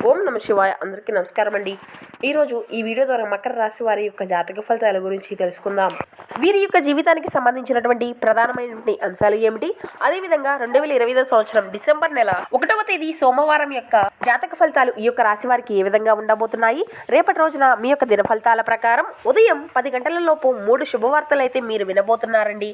ఓం నమ శివాయ. అందరికీ నమస్కారం అండి. ఈరోజు ఈ వీడియో ద్వారా మకర రాశి వారి యొక్క జాతక ఫలితాల గురించి తెలుసుకుందాం. వీరి యొక్క జీవితానికి సంబంధించినటువంటి ప్రధానమైనటువంటి అంశాలు ఏమిటి, అదేవిధంగా 2025 సంవత్సరం డిసెంబర్ నెల 1వ తేదీ సోమవారం యొక్క జాతక ఫలితాలు ఈ యొక్క రాశి వారికి ఏ విధంగా ఉండబోతున్నాయి. రేపటి రోజున మీ యొక్క దిన ఫలితాల ప్రకారం ఉదయం 10 గంటల లోపు 3 శుభవార్తలు అయితే మీరు వినబోతున్నారండి.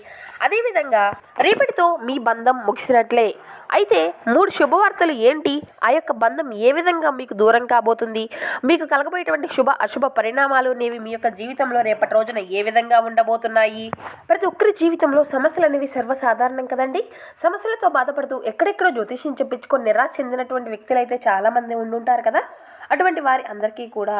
అదేవిధంగా రేపటితో మీ బంధం ముగిసినట్లే. అయితే 3 శుభవార్తలు ఏంటి, ఆ యొక్క బంధం ఏ విధంగా మీకు దూరం కాబోతుంది, మీకు కలగబోయేటువంటి శుభ అశుభ పరిణామాలు అనేవి మీ యొక్క జీవితంలో రేపటి రోజున ఏ విధంగా ఉండబోతున్నాయి. ప్రతి ఒక్కరి జీవితంలో సమస్యలు అనేవి సర్వసాధారణం కదండి. సమస్యలతో బాధపడుతూ ఎక్కడెక్కడో జ్యోతిష్యం చెప్పించుకొని నిరాశ చెందినటువంటి వ్యక్తులు అయితే చాలామంది ఉండుంటారు కదా. అటువంటి వారి అందరికీ కూడా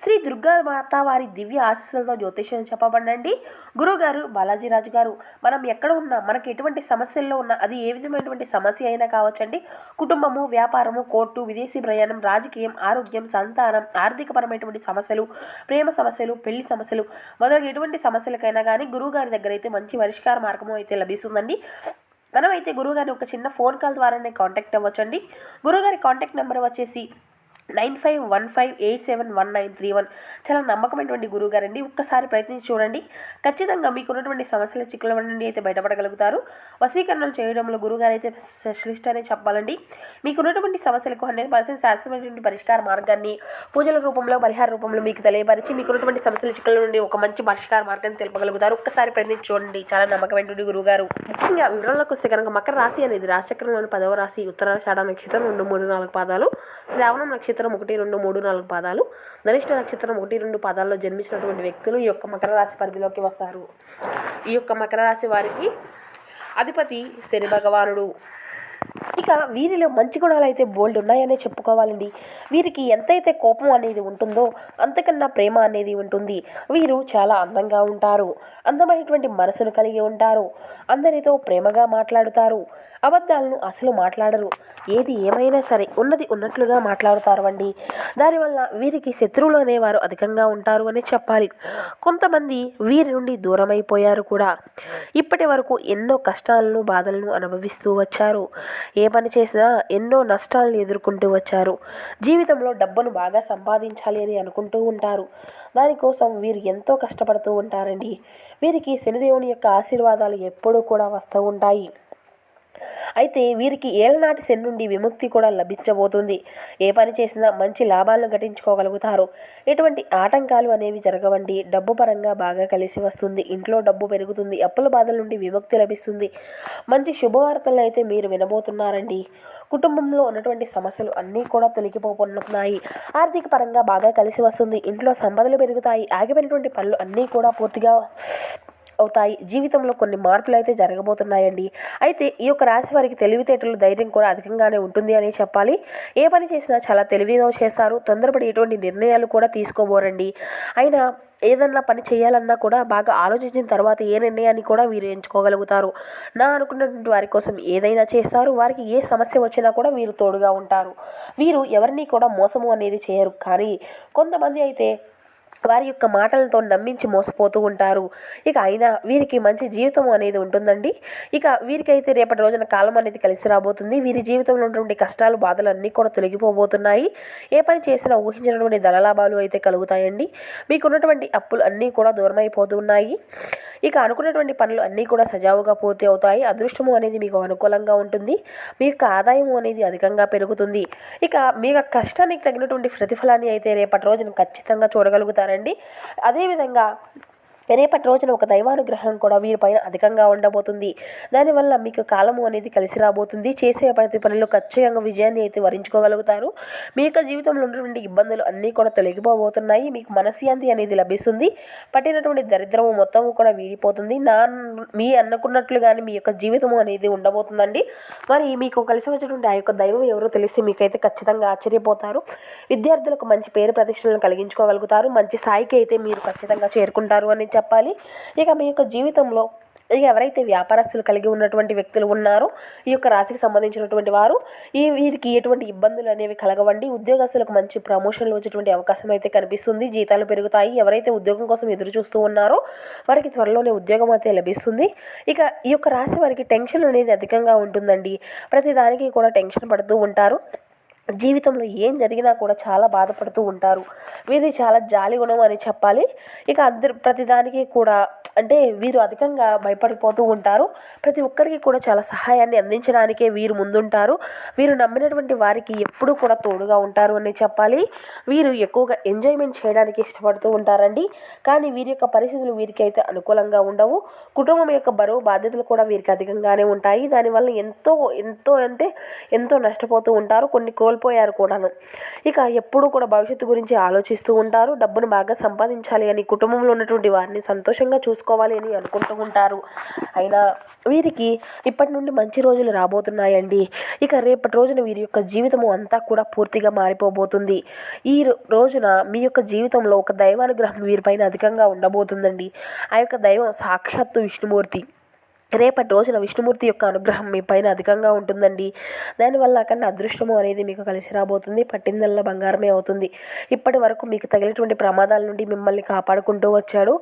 శ్రీ దుర్గా మాత వారి దివ్య ఆశీస్సులతో జ్యోతిష్యం చెప్పబడండి. గురువుగారు బాలాజీరాజు గారు, మనం ఎక్కడ ఉన్నా, మనకి ఎటువంటి సమస్యల్లో ఉన్నా, అది ఏ విధమైనటువంటి సమస్య అయినా కావచ్చండి. కుటుంబము, వ్యాపారము, కోర్టు, విదేశీ ప్రయాణం, రాజకీయం, ఆరోగ్యం, సంతానం, ఆర్థికపరమైనటువంటి సమస్యలు, ప్రేమ సమస్యలు, పెళ్లి సమస్యలు మొదలగు ఎటువంటి సమస్యలకైనా కానీ గురువుగారి దగ్గర అయితే మంచి పరిష్కార మార్గము అయితే లభిస్తుందండి. మనమైతే గురువుగారిని ఒక చిన్న ఫోన్ కాల్ ద్వారానే కాంటాక్ట్ అవ్వచ్చండి. గురువుగారి కాంటాక్ట్ నెంబర్ వచ్చేసి 9515871931. చాలా నమ్మకమైనటువంటి గురువుగారండి. ఒక్కసారి ప్రయత్నించి చూడండి. ఖచ్చితంగా మీకున్నటువంటి సమస్యల చిక్కుల నుండి అయితే బయటపడగలుగుతారు. వశీకరణం చేయడంలో గురువుగారు అయితే స్పెషలిస్ట్ అనే చెప్పాలండి. మీకున్నటువంటి సమస్యలకు 100% శాస్త్రమైనటువంటి పరిష్కార మార్గాన్ని పూజల రూపంలో, పరిహార రూపంలో మీకు తెలియపరిచి మీకున్నటువంటి సమస్యల చిక్కుల నుండి ఒక మంచి పరిష్కార మార్గాన్ని తెలుపగలుగుతారు. ఒక్కసారి ప్రయత్నించి చూడండి. చాలా నమ్మకమైనటువంటి గురువుగారు. ముఖ్యంగా వివరాలకు వస్తే కనుక మకర రాశి అనేది రాశిచక్రంలోని 10వ రాశి. ఉత్తరాషాఢ నక్షత్రం 2, 3, 4 పాదాలు, శ్రావణం నక్షత్రం 1, 2, 3, 4 పాదాలు, ధనిష్ట నక్షత్రం 1, 2 పాదాల్లో జన్మించినటువంటి వ్యక్తులు ఈ యొక్క మకర రాశి పరిధిలోకి వస్తారు. ఈ యొక్క మకర రాశి వారికి అధిపతి శని భగవానుడు. ఇక వీరిలో మంచి గుణాలు అయితే బోల్డ్ ఉన్నాయనే చెప్పుకోవాలండి. వీరికి ఎంతైతే కోపం అనేది ఉంటుందో అంతకన్నా ప్రేమ అనేది ఉంటుంది. వీరు చాలా అందంగా ఉంటారు, అందమైనటువంటి మనసును కలిగి ఉంటారు, అందరితో ప్రేమగా మాట్లాడుతారు, అబద్ధాలను అసలు మాట్లాడరు. ఏది ఏమైనా సరే ఉన్నది ఉన్నట్లుగా మాట్లాడుతారు అండి. దానివల్ల వీరికి శత్రువులు అనేవారు అధికంగా ఉంటారు అని చెప్పాలి. కొంతమంది వీరి నుండి దూరం అయిపోయారు కూడా. ఇప్పటి వరకు ఎన్నో కష్టాలను, బాధలను అనుభవిస్తూ వచ్చారు. ఏ పని చేసినా ఎన్నో నష్టాలను ఎదుర్కొంటూ వచ్చారు. జీవితంలో డబ్బును బాగా సంపాదించాలి అని అనుకుంటూ ఉంటారు. దానికోసం వీరు ఎంతో కష్టపడుతూ ఉంటారండి. వీరికి శనిదేవుని యొక్క ఆశీర్వాదాలు ఎప్పుడూ కూడా వస్తూ ఉంటాయి. అయితే వీరికి ఏళ్ళనాటి శని నుండి విముక్తి కూడా లభించబోతుంది. ఏ పని చేసినా మంచి లాభాలను గడించుకోగలుగుతారు. ఎటువంటి ఆటంకాలు అనేవి జరగవండి. డబ్బు పరంగా బాగా కలిసి వస్తుంది. ఇంట్లో డబ్బు పెరుగుతుంది. అప్పుల బాధల నుండి విముక్తి లభిస్తుంది. మంచి శుభవార్తలను అయితే మీరు వినబోతున్నారండి. కుటుంబంలో ఉన్నటువంటి సమస్యలు అన్నీ కూడా తొలగిపోతున్నాయి. ఆర్థిక పరంగా బాగా కలిసి వస్తుంది. ఇంట్లో సంపదలు పెరుగుతాయి. ఆగిపోయినటువంటి పనులు అన్నీ కూడా పూర్తిగా అవుతాయి. జీవితంలో కొన్ని మార్పులు అయితే జరగబోతున్నాయండి. అయితే ఈ యొక్క రాశి వారికి తెలివితేటలు, ధైర్యం కూడా అధికంగానే ఉంటుంది అని చెప్పాలి. ఏ పని చేసినా చాలా తెలివిగా చేస్తారు. తొందరపడి ఎటువంటి నిర్ణయాలు కూడా తీసుకోబోరండి. అయినా ఏదన్నా పని చేయాలన్నా కూడా బాగా ఆలోచించిన తర్వాత ఏ నిర్ణయాన్ని కూడా వీరు ఎంచుకోగలుగుతారు. నా అనుకున్నటువంటి వారి కోసం ఏదైనా చేస్తారు. వారికి ఏ సమస్య వచ్చినా కూడా వీరు తోడుగా ఉంటారు. వీరు ఎవరిని కూడా మోసము అనేది చేయరు. కానీ కొంతమంది అయితే వారి యొక్క మాటలతో నమ్మించి మోసపోతూ ఉంటారు. ఇక అయినా వీరికి మంచి జీవితం అనేది ఉంటుందండి. ఇక వీరికైతే రేపటి రోజున కాలం అనేది కలిసి రాబోతుంది. వీరి జీవితంలో ఉన్నటువంటి కష్టాలు, బాధలు అన్నీ కూడా తొలగిపోబోతున్నాయి. ఏ పని చేసినా ఊహించినటువంటి ధనలాభాలు అయితే కలుగుతాయండి. మీకున్నటువంటి అప్పులు అన్నీ కూడా దూరం అయిపోతున్నాయి. ఇక అనుకున్నటువంటి పనులు అన్నీ కూడా సజావుగా పూర్తి అవుతాయి. అదృష్టము అనేది మీకు అనుకూలంగా ఉంటుంది. మీ యొక్క ఆదాయము అనేది అధికంగా పెరుగుతుంది. ఇక మీ యొక్క కష్టానికి తగినటువంటి ప్రతిఫలాన్ని అయితే రేపటి రోజున ఖచ్చితంగా చూడగలుగుతారండి. అదేవిధంగా రేపటి రోజున ఒక దైవానుగ్రహం కూడా వీరిపైన అధికంగా ఉండబోతుంది. దానివల్ల మీకు కాలము అనేది కలిసి రాబోతుంది. చేసే ప్రతి పనిలో ఖచ్చితంగా విజయాన్ని అయితే వరించుకోగలుగుతారు. మీ యొక్క జీవితంలో ఉన్నటువంటి ఇబ్బందులు అన్నీ కూడా తొలగిపోబోతున్నాయి. మీకు మనశ్శాంతి అనేది లభిస్తుంది. పట్టినటువంటి దరిద్రము మొత్తము కూడా వీడిపోతుంది. మీ అనుకున్నట్లుగానే మీ యొక్క జీవితము అనేది ఉండబోతుందండి. మరి మీకు కలిసి వచ్చేటువంటి ఆ యొక్క దైవం ఎవరో తెలిస్తే మీకైతే ఖచ్చితంగా ఆశ్చర్యపోతారు. విద్యార్థులకు మంచి పేరు ప్రతిష్టలను కలిగించుకోగలుగుతారు. మంచి స్థాయికి అయితే మీరు ఖచ్చితంగా చేరుకుంటారు అని చెప్పాలి. ఇక మీ యొక్క జీవితంలో ఇక ఎవరైతే వ్యాపారస్తులు కలిగి ఉన్నటువంటి వ్యక్తులు ఉన్నారో ఈ యొక్క రాశికి సంబంధించినటువంటి వారు వీరికి ఎటువంటి ఇబ్బందులు అనేవి కలగవండి. ఉద్యోగస్తులకు మంచి ప్రమోషన్లు వచ్చేటువంటి అవకాశం అయితే కనిపిస్తుంది. జీతాలు పెరుగుతాయి. ఎవరైతే ఉద్యోగం కోసం ఎదురు చూస్తూ ఉన్నారో వారికి త్వరలోనే ఉద్యోగం అయితే లభిస్తుంది. ఇక ఈ యొక్క రాశి వారికి టెన్షన్ అనేది అధికంగా ఉంటుందండి. ప్రతిదానికి కూడా టెన్షన్ పడుతూ ఉంటారు. జీవితంలో ఏం జరిగినా కూడా చాలా బాధపడుతూ ఉంటారు. వీరిది చాలా జాలి గుణం అని చెప్పాలి. ఇక ప్రతిదానికి కూడా అంటే వీరు అధికంగా భయపడిపోతూ ఉంటారు. ప్రతి ఒక్కరికి కూడా చాలా సహాయాన్ని అందించడానికే వీరు ముందుంటారు. వీరు నమ్మినటువంటి వారికి ఎప్పుడూ కూడా తోడుగా ఉంటారు అని చెప్పాలి. వీరు ఎక్కువగా ఎంజాయ్మెంట్ చేయడానికి ఇష్టపడుతూ ఉంటారండి. కానీ వీరి యొక్క పరిస్థితులు వీరికి అయితే అనుకూలంగా ఉండవు. కుటుంబం యొక్క బరువు బాధ్యతలు కూడా వీరికి అధికంగానే ఉంటాయి. దానివల్ల ఎంతో ఎంతో అంటే ఎంతో నష్టపోతూ ఉంటారు. కొన్ని కోల్పోయారు కూడాను. ఇక ఎప్పుడూ కూడా భవిష్యత్తు గురించి ఆలోచిస్తూ ఉంటారు. డబ్బును బాగా సంపాదించాలి అని, కుటుంబంలో ఉన్నటువంటి వారిని సంతోషంగా చూసుకోవాలి అని అనుకుంటూ ఉంటారు. అయినా వీరికి ఇప్పటి నుండి మంచి రోజులు రాబోతున్నాయండి. ఇక రేపటి రోజున వీరి యొక్క జీవితము అంతా కూడా పూర్తిగా మారిపోబోతుంది. ఈ రోజున మీ యొక్క జీవితంలో ఒక దైవానుగ్రహం వీరిపైన అధికంగా ఉండబోతుందండి. ఆ యొక్క దైవం సాక్షాత్తు విష్ణుమూర్తి. రేపటి రోజున విష్ణుమూర్తి యొక్క అనుగ్రహం మీ పైన అధికంగా ఉంటుందండి. దానివల్ల అక్కడ అదృష్టము అనేది మీకు కలిసి రాబోతుంది. పట్టిందల్లా బంగారమే అవుతుంది. ఇప్పటి వరకు మీకు తగిలినటువంటి ప్రమాదాల నుండి మిమ్మల్ని కాపాడుకుంటూ వచ్చాడు.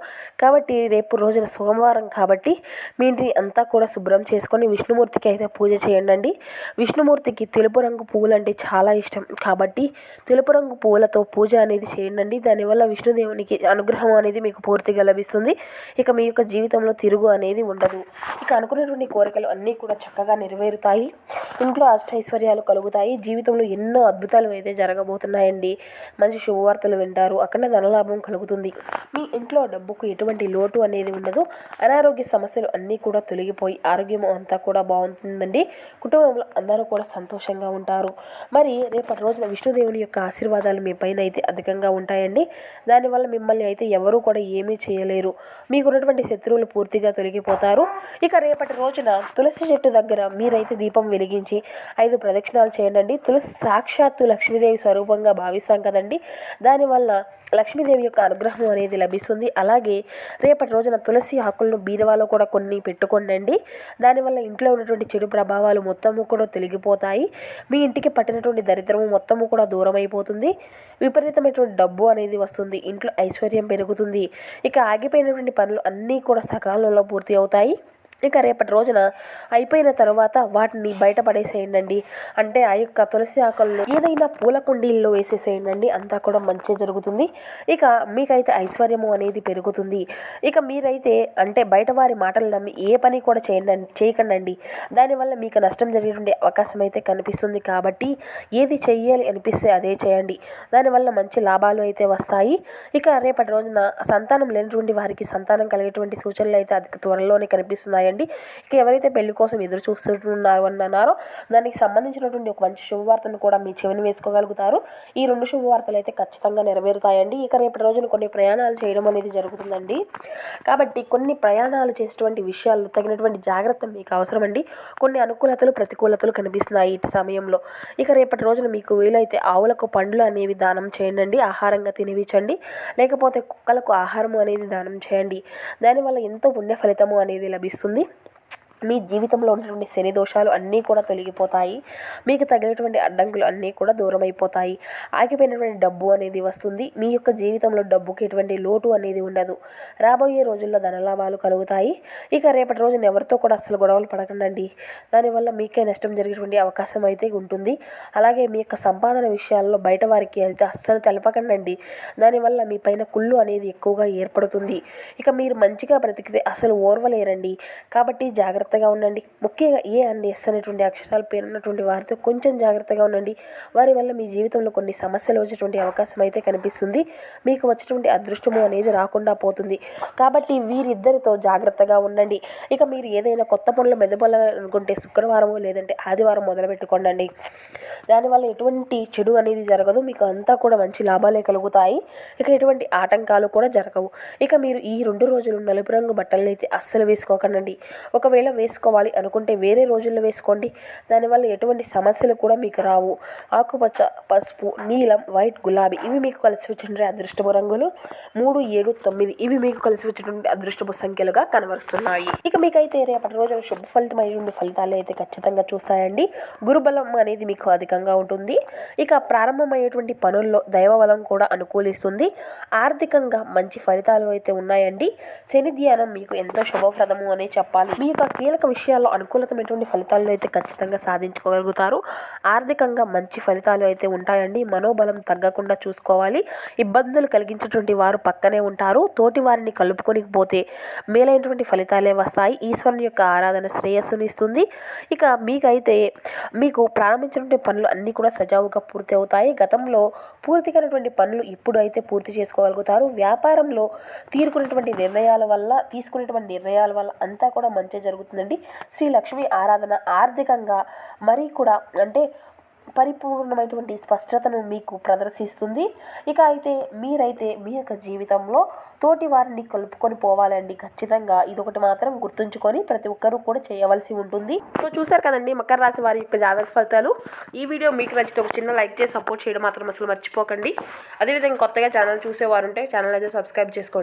కాబట్టి రేపు రోజున సోమవారం కాబట్టి మీ ఇంటిని అంతా కూడా శుభ్రం చేసుకొని విష్ణుమూర్తికి అయితే పూజ చేయండి. విష్ణుమూర్తికి తెలుపు రంగు పువ్వులు అంటే చాలా ఇష్టం కాబట్టి తెలుపు రంగు పువ్వులతో పూజ అనేది చేయండి. దానివల్ల విష్ణుదేవునికి అనుగ్రహం అనేది మీకు పూర్తిగా లభిస్తుంది. ఇక మీ యొక్క జీవితంలో తిరుగు అనేది ఉండదు. ఇక అనుకున్నటువంటి కోరికలు అన్నీ కూడా చక్కగా నెరవేరుతాయి. ఇంట్లో అష్టైశ్వర్యాలు కలుగుతాయి. జీవితంలో ఎన్నో అద్భుతాలు అయితే జరగబోతున్నాయండి. మంచి శుభవార్తలు వింటారు. అక్కడ ధనలాభం కలుగుతుంది. మీ ఇంట్లో డబ్బుకు ఎటువంటి లోటు అనేది ఉండదు. అనారోగ్య సమస్యలు అన్నీ కూడా తొలగిపోయి ఆరోగ్యం అంతా కూడా బాగుంటుందండి. కుటుంబంలో అందరూ కూడా సంతోషంగా ఉంటారు. మరి రేపటి రోజున విష్ణుదేవుని యొక్క ఆశీర్వాదాలు మీ పైన అయితే అధికంగా ఉంటాయండి. దానివల్ల మిమ్మల్ని అయితే ఎవరూ కూడా ఏమీ చేయలేరు. మీకున్నటువంటి శత్రువులు పూర్తిగా తొలగిపోతారు. ఇక రేపటి రోజున తులసి చెట్టు దగ్గర మీరైతే దీపం వెలిగించి 5 ప్రదక్షిణాలు చేయండి. తులసి సాక్షాత్తు లక్ష్మీదేవి స్వరూపంగా భావిస్తాం కదండి. దానివల్ల లక్ష్మీదేవి యొక్క అనుగ్రహం అనేది లభిస్తుంది. అలాగే రేపటి రోజున తులసి ఆకులను బీరువాలో కూడా కొన్ని పెట్టుకోండి. దానివల్ల ఇంట్లో ఉన్నటువంటి చెడు ప్రభావాలు మొత్తము కూడా తొలగిపోతాయి. మీ ఇంటికి పట్టినటువంటి దరిద్రము మొత్తము కూడా దూరం అయిపోతుంది. విపరీతమైనటువంటి డబ్బు అనేది వస్తుంది. ఇంట్లో ఐశ్వర్యం పెరుగుతుంది. ఇక ఆగిపోయినటువంటి పనులు అన్నీ కూడా సకాలంలో పూర్తి అవుతాయి. ఇక రేపటి రోజున అయిపోయిన తర్వాత వాటిని బయటపడేసేయండి. అంటే ఆ యొక్క తులసి ఆకులను ఏదైనా పూల కుండీల్లో వేసేసేయండి. అంతా కూడా మంచి జరుగుతుంది. ఇక మీకైతే ఐశ్వర్యము అనేది పెరుగుతుంది. ఇక మీరైతే అంటే బయట వారి మాటలు నమ్మి ఏ పని కూడా చేయకండి. దానివల్ల మీకు నష్టం జరిగేటువంటి అవకాశం అయితే కనిపిస్తుంది. కాబట్టి ఏది చెయ్యాలి అనిపిస్తే అదే చేయండి. దానివల్ల మంచి లాభాలు అయితే వస్తాయి. ఇక రేపటి రోజున సంతానం లేనటువంటి వారికి సంతానం కలిగేటువంటి సూచనలు అయితే అతి త్వరలోనే కనిపిస్తున్నాయి. ఇక ఎవరైతే పెళ్లి కోసం ఎదురు చూస్తున్నారో దానికి సంబంధించినటువంటి ఒక మంచి శుభవార్తను కూడా మీ చెవిని వేసుకోగలుగుతారు. ఈ 2 శుభవార్తలు అయితే ఖచ్చితంగా నెరవేరుతాయండి. ఇక రేపటి రోజున కొన్ని ప్రయాణాలు చేయడం అనేది జరుగుతుందండి. కాబట్టి కొన్ని ప్రయాణాలు చేసేటువంటి విషయాల్లో తగినటువంటి జాగ్రత్తలు మీకు అవసరమండి. కొన్ని అనుకూలతలు ప్రతికూలతలు కనిపిస్తున్నాయి ఈ సమయంలో. ఇక రేపటి రోజున మీకు వీలైతే ఆవులకు పండ్లు అనేవి దానం చేయండి. ఆహారంగా తినిపించండి. లేకపోతే కుక్కలకు ఆహారము అనేది దానం చేయండి. దానివల్ల ఎంతో పుణ్య ఫలితము అనేది లభిస్తుంది. మీ జీవితంలో ఉన్నటువంటి శని దోషాలు అన్నీ కూడా తొలగిపోతాయి. మీకు తగినటువంటి అడ్డంకులు అన్నీ కూడా దూరం అయిపోతాయి. ఆగిపోయినటువంటి డబ్బు అనేది వస్తుంది. మీ యొక్క జీవితంలో డబ్బుకి ఎటువంటి లోటు అనేది ఉండదు. రాబోయే రోజుల్లో ధనలాభాలు కలుగుతాయి. ఇక రేపటి రోజున ఎవరితో కూడా అస్సలు గొడవలు పడకండి. దానివల్ల మీకే నష్టం జరిగేటువంటి అవకాశం అయితే ఉంటుంది. అలాగే మీ యొక్క సంపాదన విషయాల్లో బయట వారికి అయితే అస్సలు తెలపకండి. దానివల్ల మీ పైన కుళ్ళు అనేది ఎక్కువగా ఏర్పడుతుంది. ఇక మీరు మంచిగా బ్రతికితే అసలు ఓర్వలేరండి. కాబట్టి జాగ్రత్తగా ఉండండి. ముఖ్యంగా ఏ అండ్ ఎస్ అనేటువంటి అక్షరాలు పేరున్నటువంటి వారితో కొంచెం జాగ్రత్తగా ఉండండి. వారి వల్ల మీ జీవితంలో కొన్ని సమస్యలు వచ్చేటువంటి అవకాశం అయితే కనిపిస్తుంది. మీకు వచ్చేటువంటి అదృష్టము అనేది రాకుండా పోతుంది. కాబట్టి వీరిద్దరితో జాగ్రత్తగా ఉండండి. ఇక మీరు ఏదైనా కొత్త పనులు మెదపడాలనుకుంటే శుక్రవారము లేదంటే ఆదివారం మొదలు పెట్టుకోండి. దానివల్ల ఎటువంటి చెడు అనేది జరగదు. మీకు అంతా కూడా మంచి లాభాలే కలుగుతాయి. ఇక ఎటువంటి ఆటంకాలు కూడా జరగవు. ఇక మీరు ఈ 2 రోజులు నలుపు రంగు బట్టలను అయితే అస్సలు వేసుకోకండి. ఒకవేళ వేసుకోవాలి అనుకుంటే వేరే రోజుల్లో వేసుకోండి. దానివల్ల ఎటువంటి సమస్యలు కూడా మీకు రావు. ఆకుపచ్చ, పసుపు, నీలం, వైట్, గులాబీ ఇవి మీకు కలిసి వచ్చే అదృష్టపు రంగులు. 3, 7, 9 ఇవి మీకు కలిసి వచ్చేటువంటి అదృష్టపు సంఖ్యలుగా కనబరుస్తున్నాయి. ఇక మీకైతే రేపటి రోజున శుభ ఫలితమైనటువంటి ఫలితాలు అయితే ఖచ్చితంగా చూస్తాయండి. గురుబలం అనేది మీకు అధికంగా ఉంటుంది. ఇక ప్రారంభమయ్యేటువంటి పనుల్లో దైవబలం కూడా అనుకూలిస్తుంది. ఆర్థికంగా మంచి ఫలితాలు అయితే ఉన్నాయండి. శని ధ్యానం మీకు ఎంతో శుభప్రదము అనే చెప్పాలి. మీ యొక్క కీలక విషయాల్లో అనుకూలతమైనటువంటి ఫలితాలను అయితే ఖచ్చితంగా సాధించుకోగలుగుతారు. ఆర్థికంగా మంచి ఫలితాలు అయితే ఉంటాయండి. మనోబలం తగ్గకుండా చూసుకోవాలి. ఇబ్బందులు కలిగించేటువంటి వారు పక్కనే ఉంటారు. తోటి వారిని కలుపుకొని పోతే మేలైనటువంటి ఫలితాలే వస్తాయి. ఈశ్వరుని యొక్క ఆరాధన శ్రేయస్సుని ఇస్తుంది. ఇక మీకైతే మీకు ప్రారంభించినటువంటి పనులు అన్నీ కూడా సజావుగా పూర్తి అవుతాయి. గతంలో పూర్తి కానటువంటి పనులు ఇప్పుడు అయితే పూర్తి చేసుకోగలుగుతారు. వ్యాపారంలో తీసుకునేటువంటి నిర్ణయాల వల్ల అంతా కూడా మంచి జరుగుతుందండి. శ్రీ లక్ష్మి ఆరాధన ఆర్థికంగా మరీ కూడా అంటే పరిపూర్ణమైనటువంటి స్పష్టతను మీకు ప్రదర్శిస్తుంది. ఇక అయితే మీరైతే మీ యొక్క జీవితంలో తోటి వారిని కలుపుకొని పోవాలండి. ఖచ్చితంగా ఇదొకటి మాత్రం గుర్తుంచుకొని ప్రతి ఒక్కరూ కూడా చేయవలసి ఉంటుంది. సో చూస్తారు కదండి మకర రాశి వారి యొక్క జాతక ఫలితాలు. ఈ వీడియో మీకు నచ్చితే ఒక చిన్న లైక్ చేసి సపోర్ట్ చేయడం మాత్రం అసలు మర్చిపోకండి. అదేవిధంగా కొత్తగా ఛానల్ చూసేవారు ఉంటే ఛానల్ అయితే సబ్స్క్రైబ్ చేసుకోండి.